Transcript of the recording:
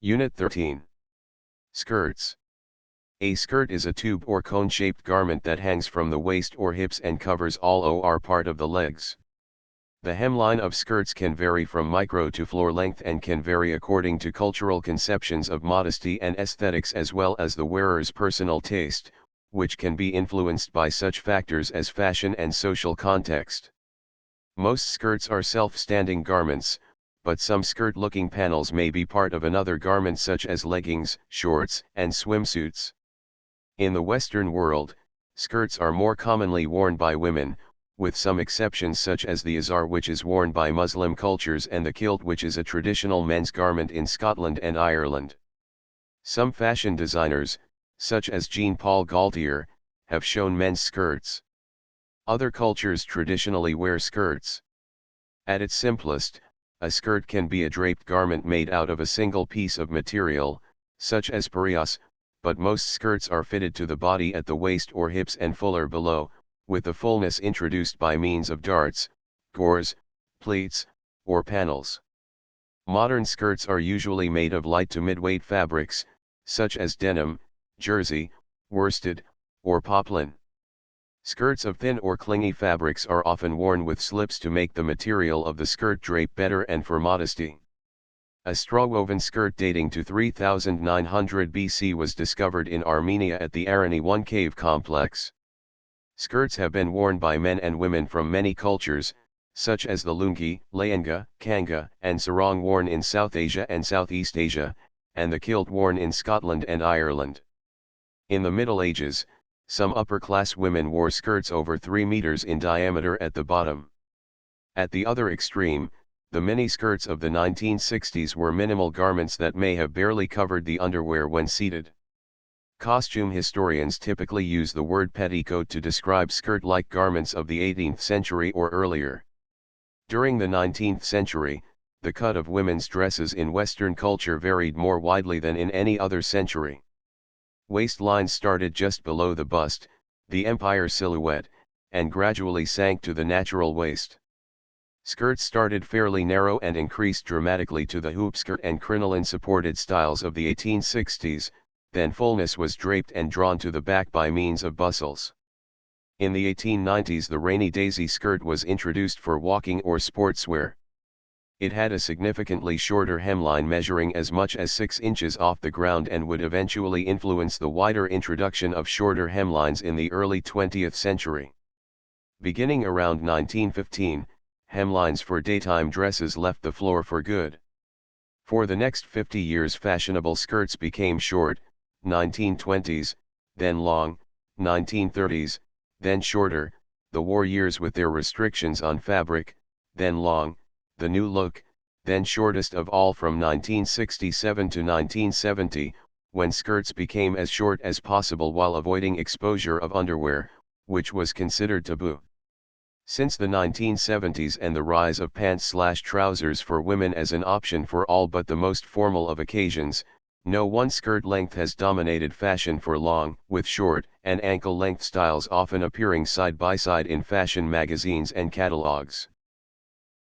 Unit 13. Skirts. A skirt is a tube or cone-shaped garment that hangs from the waist or hips and covers all or part of the legs. The hemline of skirts can vary from micro to floor length and can vary according to cultural conceptions of modesty and aesthetics as well as the wearer's personal taste, which can be influenced by such factors as fashion and social context. Most skirts are self-standing garments, but some skirt-looking panels may be part of another garment such as leggings, shorts, and swimsuits. In the Western world, skirts are more commonly worn by women, with some exceptions such as the azar, which is worn by Muslim cultures, and the kilt, which is a traditional men's garment in Scotland and Ireland. Some fashion designers, such as Jean-Paul Gaultier, have shown men's skirts. Other cultures traditionally wear skirts. At its simplest, a skirt can be a draped garment made out of a single piece of material, such as parias, but most skirts are fitted to the body at the waist or hips and fuller below, with the fullness introduced by means of darts, gores, pleats, or panels. Modern skirts are usually made of light to mid-weight fabrics, such as denim, jersey, worsted, or poplin. Skirts of thin or clingy fabrics are often worn with slips to make the material of the skirt drape better and for modesty. A straw-woven skirt dating to 3900 BC was discovered in Armenia at the Arani I cave complex. Skirts have been worn by men and women from many cultures, such as the lungi, lehenga, kanga, and sarong worn in South Asia and Southeast Asia, and the kilt worn in Scotland and Ireland. In the Middle Ages, some upper-class women wore skirts over 3 meters in diameter at the bottom. At the other extreme, the mini-skirts of the 1960s were minimal garments that may have barely covered the underwear when seated. Costume historians typically use the word petticoat to describe skirt-like garments of the 18th century or earlier. During the 19th century, the cut of women's dresses in Western culture varied more widely than in any other century. Waistlines started just below the bust, the empire silhouette, and gradually sank to the natural waist. Skirts started fairly narrow and increased dramatically to the hoopskirt and crinoline-supported styles of the 1860s, then fullness was draped and drawn to the back by means of bustles. In the 1890s the rainy daisy skirt was introduced for walking or sportswear. It had a significantly shorter hemline measuring as much as 6 inches off the ground and would eventually influence the wider introduction of shorter hemlines in the early 20th century. Beginning around 1915, hemlines for daytime dresses left the floor for good. For the next 50 years fashionable skirts became short, 1920s, then long, 1930s, then shorter, the war years with their restrictions on fabric, then long, the new look, then shortest of all from 1967 to 1970, when skirts became as short as possible while avoiding exposure of underwear, which was considered taboo. Since the 1970s and the rise of pants/trousers for women as an option for all but the most formal of occasions, no one skirt length has dominated fashion for long, with short and ankle-length styles often appearing side by side in fashion magazines and catalogs.